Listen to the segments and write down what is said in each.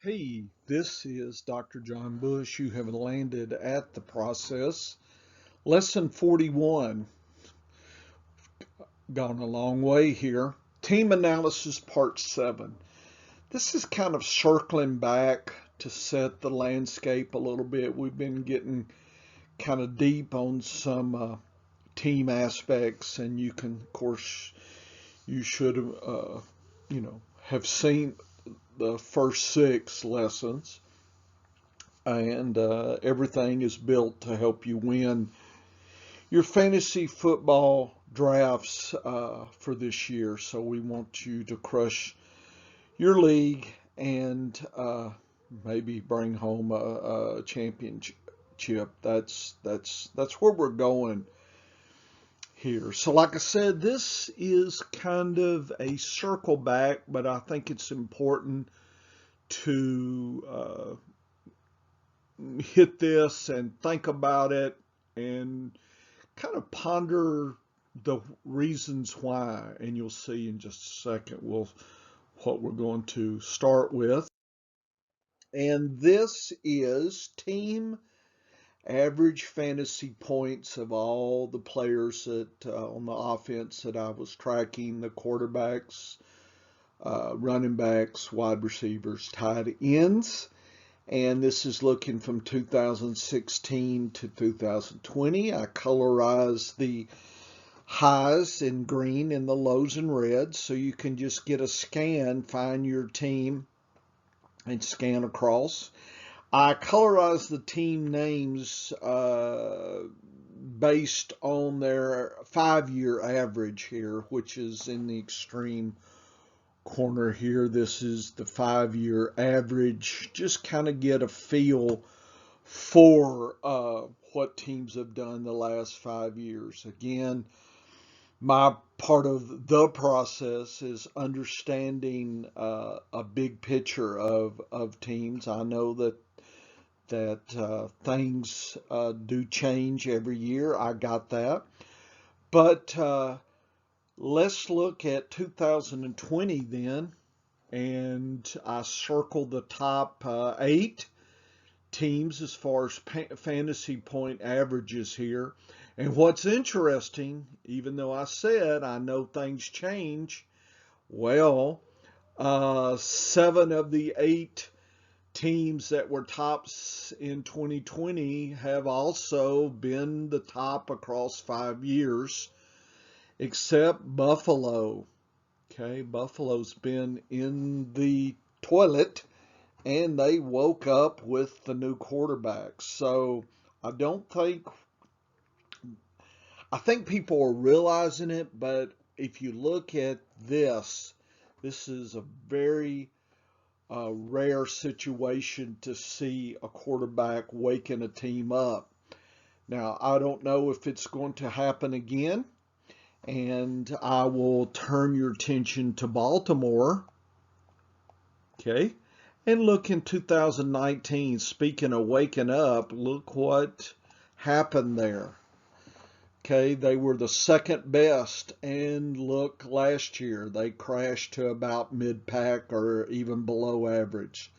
Hey, this is Dr. John Bush. You have landed at the process. Lesson 41. Gone a long way here. Team analysis part 7. This is kind of circling back to set the landscape a little bit. We've been getting kind of deep on some team aspects, and you can, of course, you should have seen the first 6 lessons. And everything is built to help you win your fantasy football drafts for this year. So we want you to crush your league and maybe bring home a championship. That's where we're going here. So like I said, this is kind of a circle back, but I think it's important to hit this and think about it and kind of ponder the reasons why, and you'll see in just a second what we're going to start with. And this is team average fantasy points of all the players that on the offense that I was tracking, the quarterbacks, running backs, wide receivers, tight ends. And this is looking from 2016 to 2020. I colorized the highs in green and the lows in red, so you can just get a scan, find your team, and scan across. I colorized the team names based on their 5-year average here, which is in the extreme corner here. This is the 5-year average. Just kind of get a feel for what teams have done the last 5 years. Again, my part of the process is understanding a big picture of teams. I know that things do change every year. I got that, but let's look at 2020 then, and I circled the top 8 teams as far as fantasy point averages here. And what's interesting, even though I said I know things change, well, 7 of the 8 teams that were tops in 2020 have also been the top across 5 years, except Buffalo. Okay, Buffalo's been in the toilet and they woke up with the new quarterback. So I don't think, I think people are realizing it, but if you look at this is a very rare situation to see a quarterback waking a team up. Now, I don't know if it's going to happen again, and I will turn your attention to Baltimore. Okay. And look in 2019, speaking of waking up, look what happened there. Okay, they were the second best, and look, last year they crashed to about mid pack or even below average.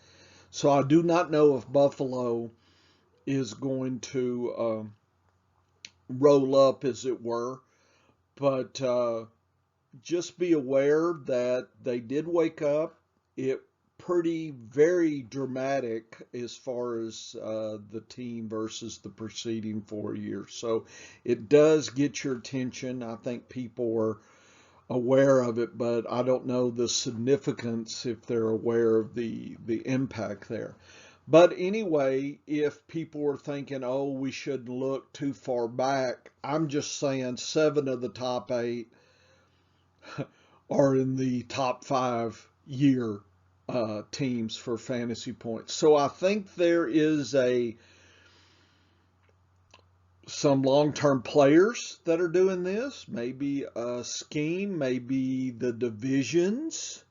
So I do not know if Buffalo is going to roll up, as it were, but just be aware that they did wake up. It pretty very dramatic as far as the team versus the preceding 4 years. So it does get your attention. I think people are aware of it, but I don't know the significance if they're aware of the impact there. But anyway, if people are thinking, oh, we shouldn't look too far back, I'm just saying 7 of the top 8 are in the top 5-year teams for fantasy points. So I think there is some long-term players that are doing this. Maybe a scheme, maybe the divisions.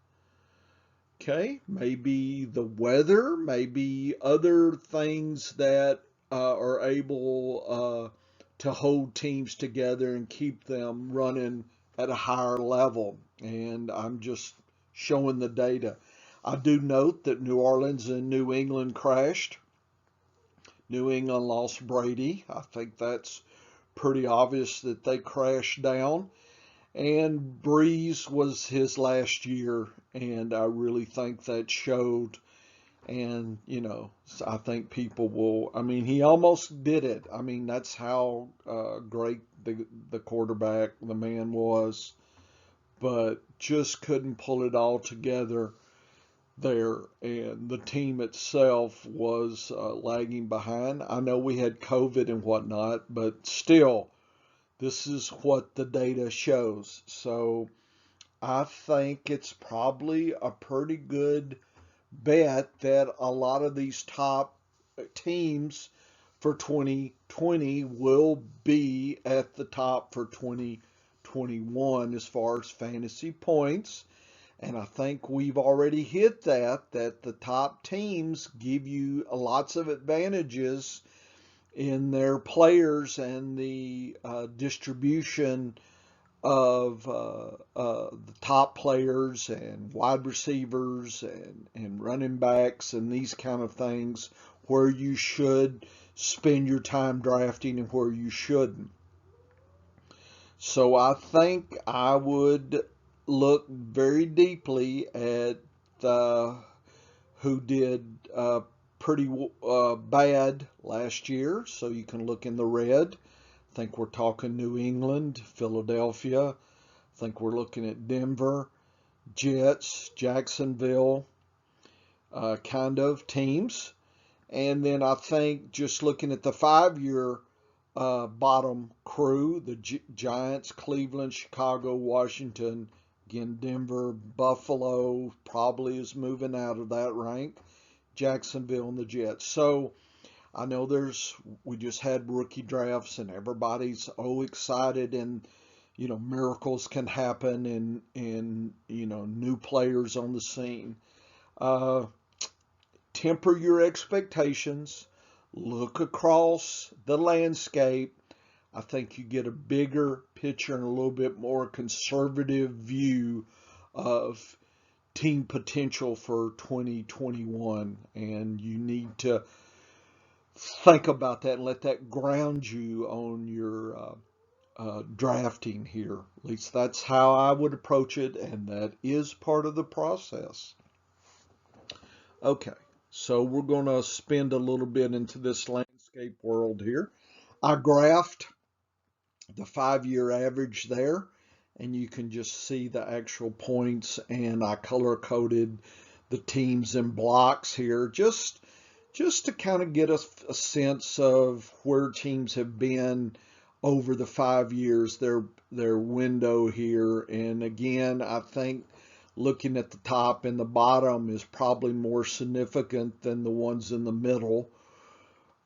Okay, maybe the weather, maybe other things that are able to hold teams together and keep them running at a higher level. And I'm just showing the data. I do note that New Orleans and New England crashed. New England lost Brady. I think that's pretty obvious that they crashed down. And Breeze was his last year, and I really think that showed. And, I think people will, I mean, he almost did it. I mean, that's how great the quarterback, the man was, but just couldn't pull it all together there. And the team itself was lagging behind. I know we had COVID and whatnot, but still, this is what the data shows. So I think it's probably a pretty good bet that a lot of these top teams for 2020 will be at the top for 2021 as far as fantasy points. And I think we've already hit that the top teams give you lots of advantages in their players and the distribution of the top players and wide receivers and running backs and these kind of things, where you should spend your time drafting and where you shouldn't. So I think I would look very deeply at who did pretty bad last year. So you can look in the red. I think we're talking New England, Philadelphia. I think we're looking at Denver, Jets, Jacksonville, kind of teams. And then I think just looking at the 5-year bottom crew, the Giants, Cleveland, Chicago, Washington, again, Denver, Buffalo probably is moving out of that rank, Jacksonville, and the Jets. So I know we just had rookie drafts and everybody's excited, and miracles can happen, and new players on the scene. Uh, Temper your expectations. Look across the landscape. I think you get a bigger picture and a little bit more conservative view of team potential for 2021, and you need to think about that and let that ground you on your drafting here. At least that's how I would approach it, and that is part of the process. Okay, so we're going to spend a little bit into this landscape world here. I graphed the 5-year average there, and you can just see the actual points, and I color coded the teams in blocks here just to kind of get a sense of where teams have been over the 5 years, their window here. And again, I think looking at the top and the bottom is probably more significant than the ones in the middle.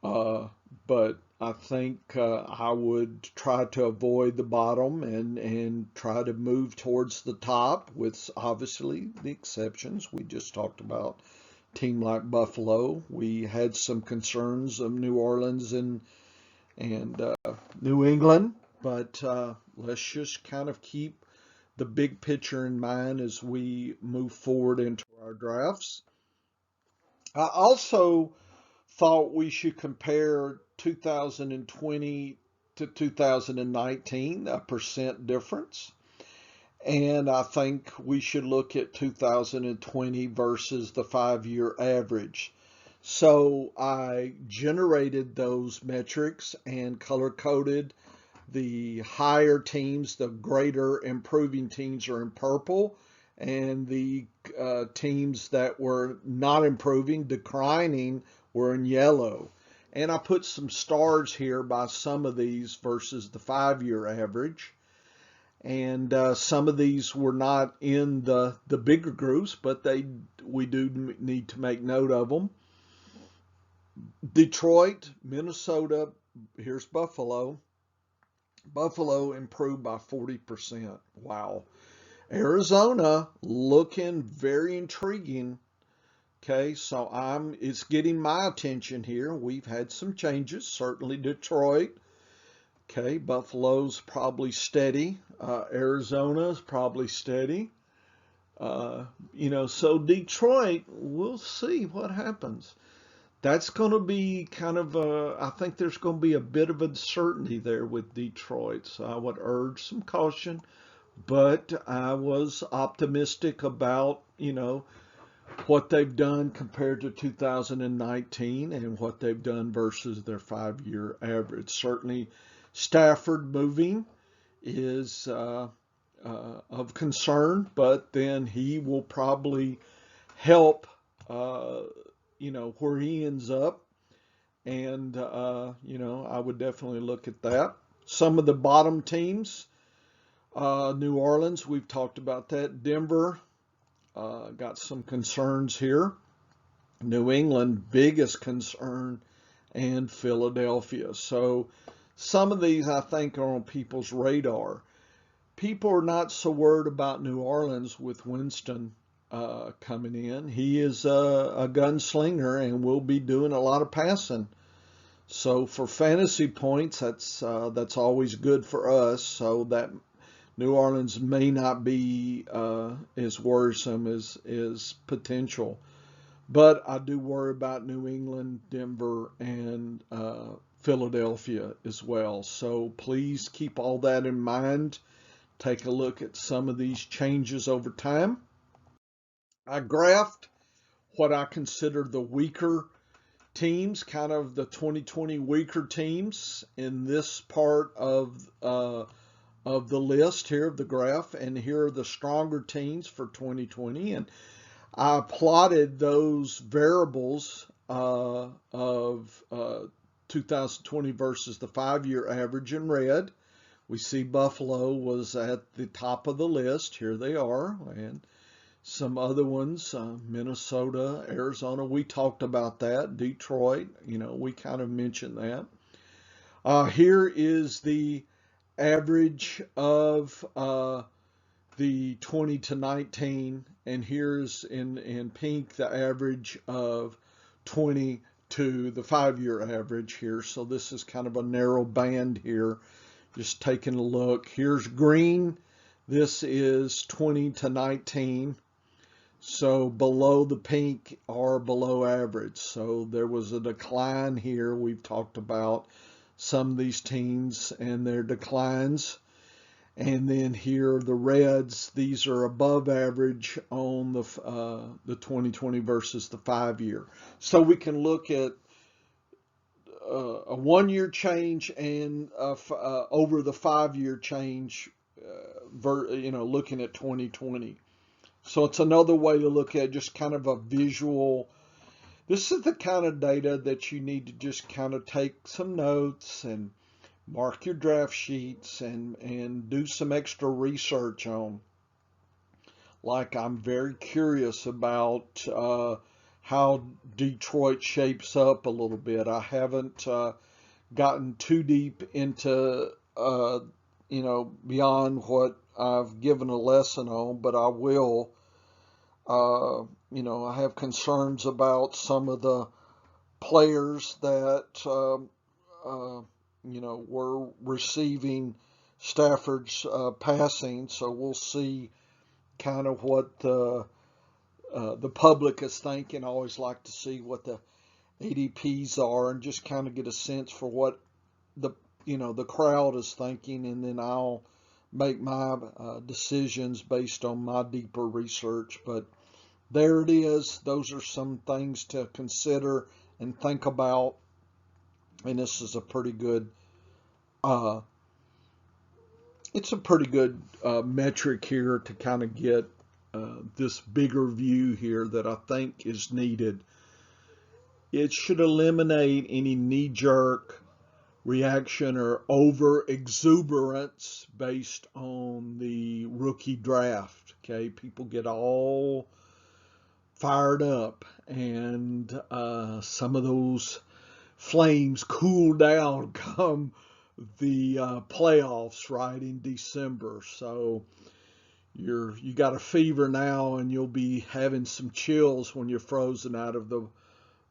But I think I would try to avoid the bottom and try to move towards the top, with obviously the exceptions we just talked about. Team like Buffalo, we had some concerns of New Orleans and New England, but let's just kind of keep the big picture in mind as we move forward into our drafts. I also thought we should compare 2020 to 2019, a percent difference. And I think we should look at 2020 versus the 5-year average. So I generated those metrics and color coded the higher teams, the greater improving teams are in purple, and the teams that were not improving, declining, were in yellow. And I put some stars here by some of these versus the 5-year average. And some of these were not in the bigger groups, but we do need to make note of them. Detroit, Minnesota, here's Buffalo. Buffalo improved by 40%. Wow. Arizona looking very intriguing. Okay, so it's getting my attention here. We've had some changes, certainly Detroit. Okay, Buffalo's probably steady. Arizona's probably steady. So Detroit, we'll see what happens. That's going to be kind of I think there's going to be a bit of uncertainty there with Detroit. So I would urge some caution, but I was optimistic about, what they've done compared to 2019 and what they've done versus their 5-year average. Certainly, Stafford moving is of concern, but then he will probably help, where he ends up. And, I would definitely look at that. Some of the bottom teams, New Orleans, we've talked about that. Denver, got some concerns here. New England, biggest concern, and Philadelphia. So some of these I think are on people's radar. People are not so worried about New Orleans with Winston coming in. He is a gunslinger and will be doing a lot of passing. So for fantasy points, that's always good for us. So that New Orleans may not be as worrisome as potential. But I do worry about New England, Denver, and Philadelphia as well. So please keep all that in mind. Take a look at some of these changes over time. I graphed what I consider the weaker teams, kind of the 2020 weaker teams in this part of the list here of the graph, and here are the stronger teams for 2020. And I plotted those variables of 2020 versus the 5-year average in red. We see Buffalo was at the top of the list. Here they are. And some other ones, Minnesota, Arizona, we talked about that. Detroit, we kind of mentioned that. Here is the average of the 20 to 19, and here's in pink the average of 20 to the 5-year average here. So this is kind of a narrow band here. Just taking a look. Here's green. This is 20 to 19. So below the pink are below average. So there was a decline here. We've talked about some of these teams and their declines. And then here the reds, these are above average on the 2020 versus the 5-year. So we can look at a 1-year change and over the 5-year change, looking at 2020. So it's another way to look at just kind of a visual. This is the kind of data that you need to just kind of take some notes and mark your draft sheets and do some extra research on. Like, I'm very curious about how Detroit shapes up a little bit. I haven't gotten too deep into, beyond what I've given a lesson on, but I will. I have concerns about some of the players that, were receiving Stafford's passing. So we'll see kind of what the public is thinking. I always like to see what the ADPs are and just kind of get a sense for what the crowd is thinking, and then I'll make my decisions based on my deeper research. But there it is. Those are some things to consider and think about. And this is a pretty good, it's a pretty good metric here to kind of get this bigger view here that I think is needed. It should eliminate any knee-jerk reaction or over exuberance based on the rookie draft. Okay, people get all fired up, and some of those flames cool down come the playoffs right in December. So you got a fever now, and you'll be having some chills when you're frozen out of the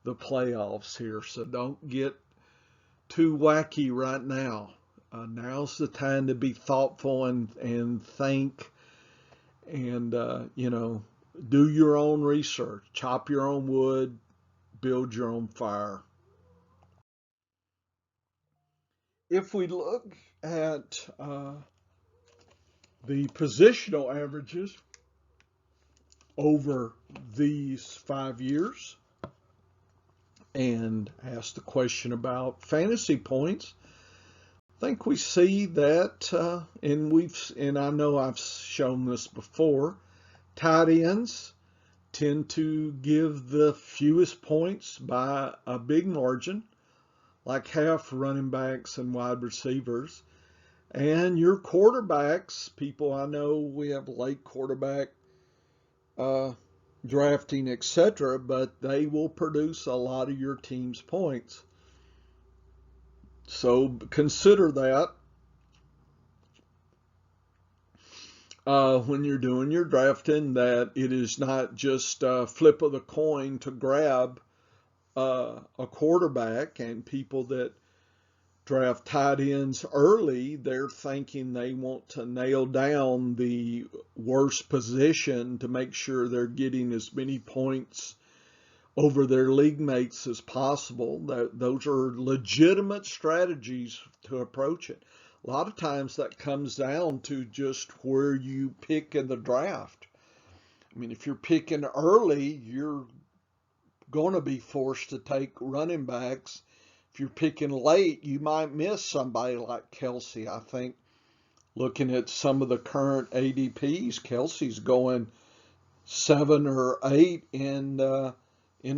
playoffs here. So don't get too wacky right now. Now's the time to be thoughtful and think and do your own research, chop your own wood, build your own fire. If we look at the positional averages over these 5 years and ask the question about fantasy points, I think we see that, and I know I've shown this before, tight ends tend to give the fewest points by a big margin, like half running backs and wide receivers. And your quarterbacks, people, I know we have late quarterback uh, drafting, etc., but they will produce a lot of your team's points. So consider that when you're doing your drafting, that it is not just a flip of the coin to grab a quarterback. And people that draft tight ends early, they're thinking they want to nail down the worst position to make sure they're getting as many points over their league mates as possible. Those are legitimate strategies to approach it. A lot of times that comes down to just where you pick in the draft. I mean, if you're picking early, you're going to be forced to take running backs. If you're picking late, you might miss somebody like Kelsey. I think looking at some of the current ADPs, Kelsey's going 7 or 8 in a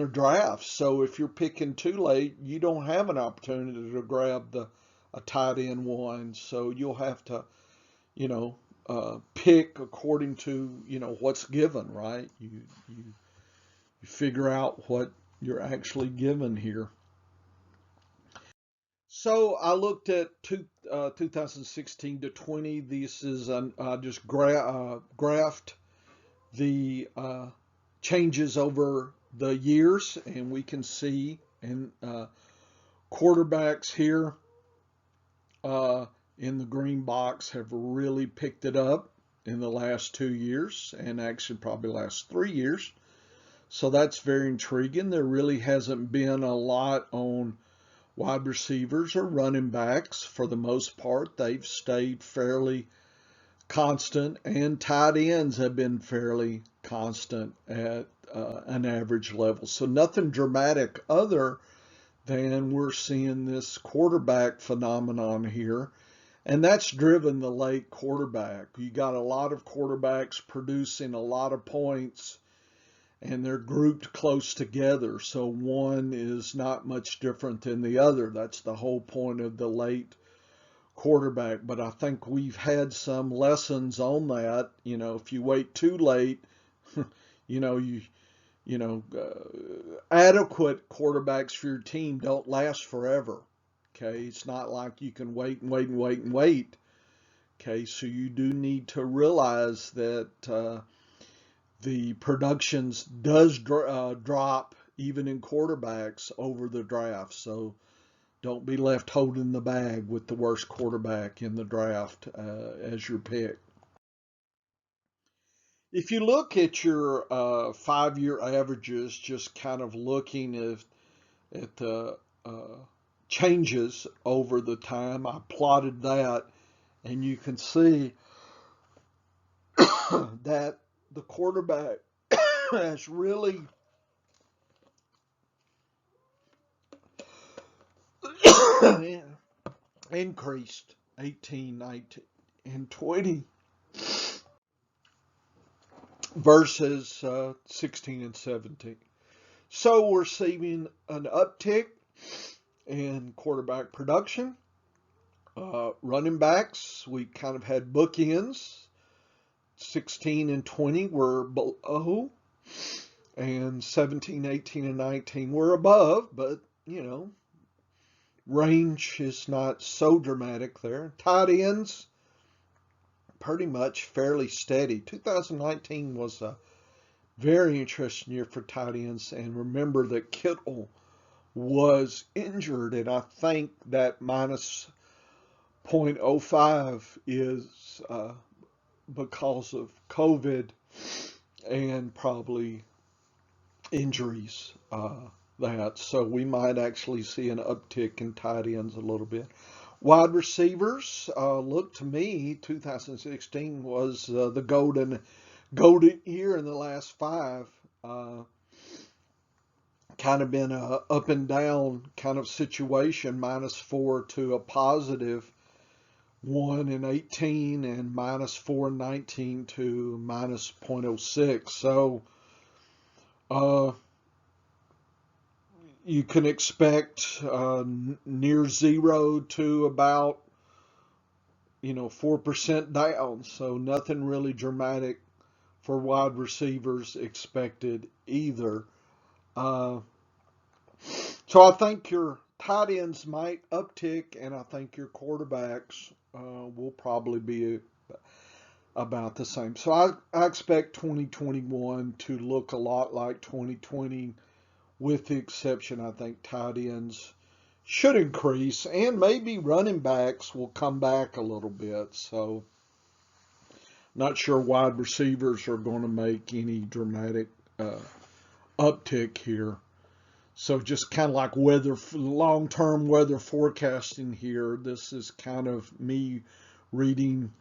draft. So if you're picking too late, you don't have an opportunity to grab a tight end one. So you'll have to, pick according to what's given, right? You figure out what you're actually given here. So I looked at 2016 to 20. This is I just graphed the changes over the years, and we can see and quarterbacks here in the green box have really picked it up in the last 2 years, and actually probably last 3 years. So that's very intriguing. There really hasn't been a lot on wide receivers or running backs. For the most part, they've stayed fairly constant, and tight ends have been fairly constant at an average level. So nothing dramatic other than we're seeing this quarterback phenomenon here. And that's driven the late quarterback. You got a lot of quarterbacks producing a lot of points, and they're grouped close together. So one is not much different than the other. That's the whole point of the late quarterback. But I think we've had some lessons on that. If you wait too late, you know, you adequate quarterbacks for your team don't last forever. Okay, it's not like you can wait and wait and wait and wait. Okay, so you do need to realize that the productions does drop even in quarterbacks over the draft. So don't be left holding the bag with the worst quarterback in the draft as your pick. If you look at your 5-year averages, just kind of looking at the changes over the time, I plotted that, and you can see that the quarterback has really increased 18, 19, and 20 versus 16 and 17. So we're seeing an uptick in quarterback production. Running backs, we kind of had bookends. 16 and 20 were below, and 17, 18, and 19 were above, but, range is not so dramatic there. Tight ends, pretty much fairly steady. 2019 was a very interesting year for tight ends, and remember that Kittle was injured, and I think that minus 0.05 is because of COVID and probably injuries. So we might actually see an uptick in tight ends a little bit. Wide receivers, look to me, 2016 was the golden year in the last five. Kind of been a up and down kind of situation, -4 to a +1 in 18 and -4 in 19 to -0.06. So you can expect near zero to about 4% down. So nothing really dramatic for wide receivers expected either. So I think your tight ends might uptick, and I think your quarterbacks will probably be about the same. So I expect 2021 to look a lot like 2020, with the exception, I think tight ends should increase, and maybe running backs will come back a little bit. So not sure wide receivers are going to make any dramatic uptick here. So just kind of like long-term weather forecasting here. This is kind of me reading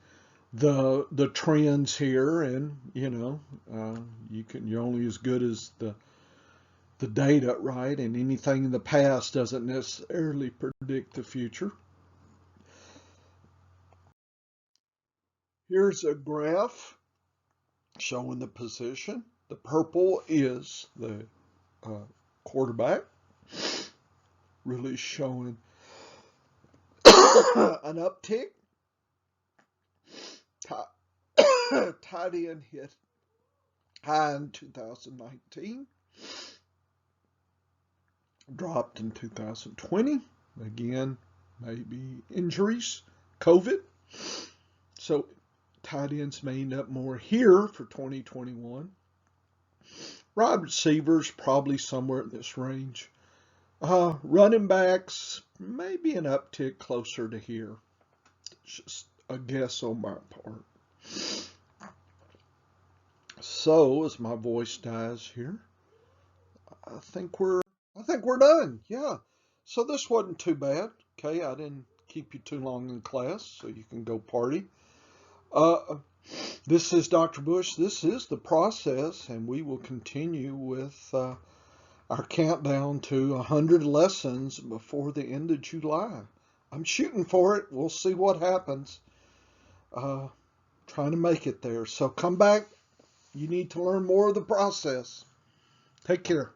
the trends here, and you're only as good as the data, right? And anything in the past doesn't necessarily predict the future. Here's a graph showing the position. The purple is the quarterback, really showing an uptick. Tight end hit high in 2019, dropped in 2020. Again, maybe injuries, COVID. So tight ends may end up more here for 2021. Wide receivers probably somewhere in this range. Running backs, maybe an uptick closer to here. It's just a guess on my part. So as my voice dies here, I think we're done. Yeah. So this wasn't too bad. Okay, I didn't keep you too long in class, so you can go party. This is Dr. Bush. This is the process, and we will continue with our countdown to 100 lessons before the end of July. I'm shooting for it. We'll see what happens. Trying to make it there. So come back. You need to learn more of the process. Take care.